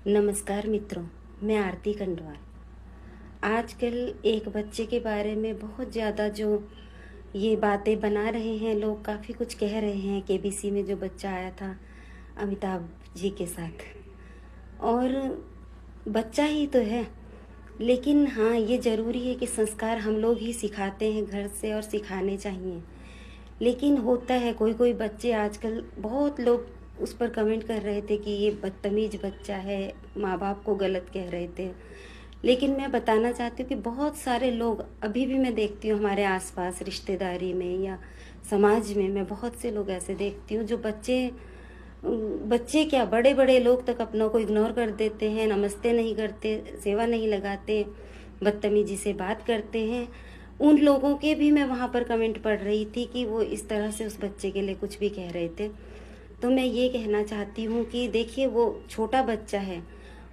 नमस्कार मित्रों, मैं आरती कंडवाल। आजकल एक बच्चे के बारे में बहुत ज़्यादा जो ये बातें बना रहे हैं लोग, काफ़ी कुछ कह रहे हैं। केबीसी में जो बच्चा आया था अमिताभ जी के साथ, और बच्चा ही तो है, लेकिन हाँ, ये ज़रूरी है कि संस्कार हम लोग ही सिखाते हैं घर से, और सिखाने चाहिए। लेकिन होता है कोई कोई बच्चे, आजकल बहुत लोग उस पर कमेंट कर रहे थे कि ये बदतमीज बच्चा है, माँ बाप को गलत कह रहे थे। लेकिन मैं बताना चाहती हूँ कि बहुत सारे लोग अभी भी मैं देखती हूँ हमारे आसपास, रिश्तेदारी में या समाज में, मैं बहुत से लोग ऐसे देखती हूँ जो बच्चे बच्चे क्या, बड़े बड़े लोग तक अपनों को इग्नोर कर देते हैं, नमस्ते नहीं करते, सेवा नहीं लगाते, बदतमीजी से बात करते हैं। उन लोगों के भी मैं वहाँ पर कमेंट पढ़ रही थी कि वो इस तरह से उस बच्चे के लिए कुछ भी कह रहे थे। तो मैं ये कहना चाहती हूँ कि देखिए, वो छोटा बच्चा है,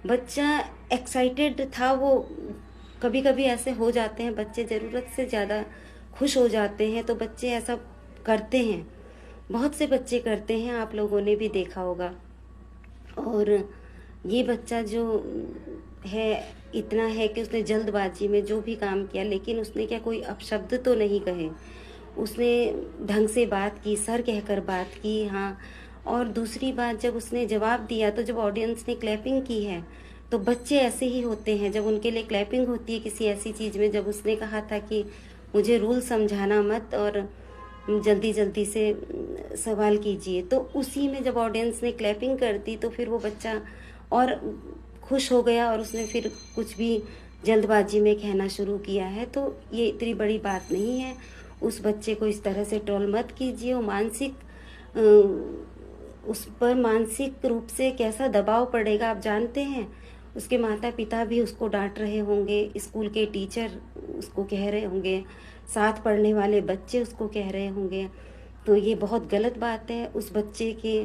बच्चा एक्साइटेड था। वो कभी कभी ऐसे हो जाते हैं बच्चे, ज़रूरत से ज़्यादा खुश हो जाते हैं, तो बच्चे ऐसा करते हैं, बहुत से बच्चे करते हैं, आप लोगों ने भी देखा होगा। और ये बच्चा जो है, इतना है कि उसने जल्दबाजी में जो भी काम किया, लेकिन उसने क्या कोई अपशब्द तो नहीं कहे, उसने ढंग से बात की, सर कहकर बात की। हाँ, और दूसरी बात, जब उसने जवाब दिया तो जब ऑडियंस ने क्लैपिंग की है, तो बच्चे ऐसे ही होते हैं, जब उनके लिए क्लैपिंग होती है किसी ऐसी चीज़ में, जब उसने कहा था कि मुझे रूल समझाना मत और जल्दी जल्दी से सवाल कीजिए, तो उसी में जब ऑडियंस ने क्लैपिंग कर दी तो फिर वो बच्चा और खुश हो गया, और उसने फिर कुछ भी जल्दबाजी में कहना शुरू किया है। तो ये इतनी बड़ी बात नहीं है, उस बच्चे को इस तरह से ट्रोल मत कीजिए। वो मानसिक उस पर मानसिक रूप से कैसा दबाव पड़ेगा आप जानते हैं। उसके माता पिता भी उसको डांट रहे होंगे, स्कूल के टीचर उसको कह रहे होंगे, साथ पढ़ने वाले बच्चे उसको कह रहे होंगे। तो ये बहुत गलत बात है। उस बच्चे के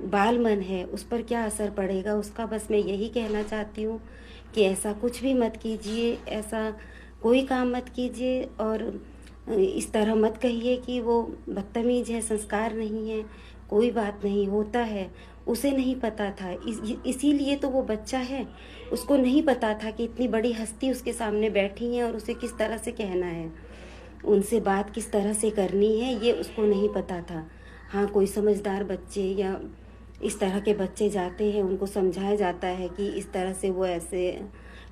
बाल मन है, उस पर क्या असर पड़ेगा उसका। बस मैं यही कहना चाहती हूँ कि ऐसा कुछ भी मत कीजिए, ऐसा कोई काम मत कीजिए, और इस तरह मत कहिए कि वो बदतमीज है, संस्कार नहीं है। कोई बात नहीं, होता है, उसे नहीं पता था, इसीलिए तो वो बच्चा है। उसको नहीं पता था कि इतनी बड़ी हस्ती उसके सामने बैठी है और उसे किस तरह से कहना है, उनसे बात किस तरह से करनी है, ये उसको नहीं पता था। हाँ, कोई समझदार बच्चे या इस तरह के बच्चे जाते हैं, उनको समझाया जाता है कि इस तरह से वो ऐसे,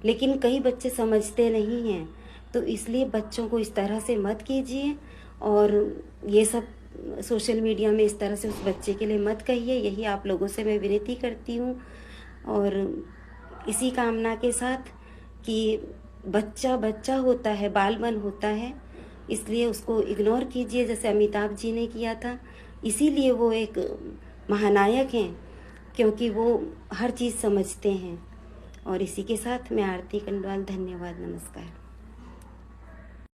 लेकिन कई बच्चे समझते नहीं हैं। तो इसलिए बच्चों को इस तरह से मत कीजिए, और ये सब सोशल मीडिया में इस तरह से उस बच्चे के लिए मत कहिए, यही आप लोगों से मैं विनती करती हूँ। और इसी कामना के साथ कि बच्चा बच्चा होता है, बाल मन होता है, इसलिए उसको इग्नोर कीजिए जैसे अमिताभ जी ने किया था। इसीलिए वो एक महानायक हैं, क्योंकि वो हर चीज़ समझते हैं। और इसी के साथ मैं आरती कंडवाल, धन्यवाद, नमस्कार।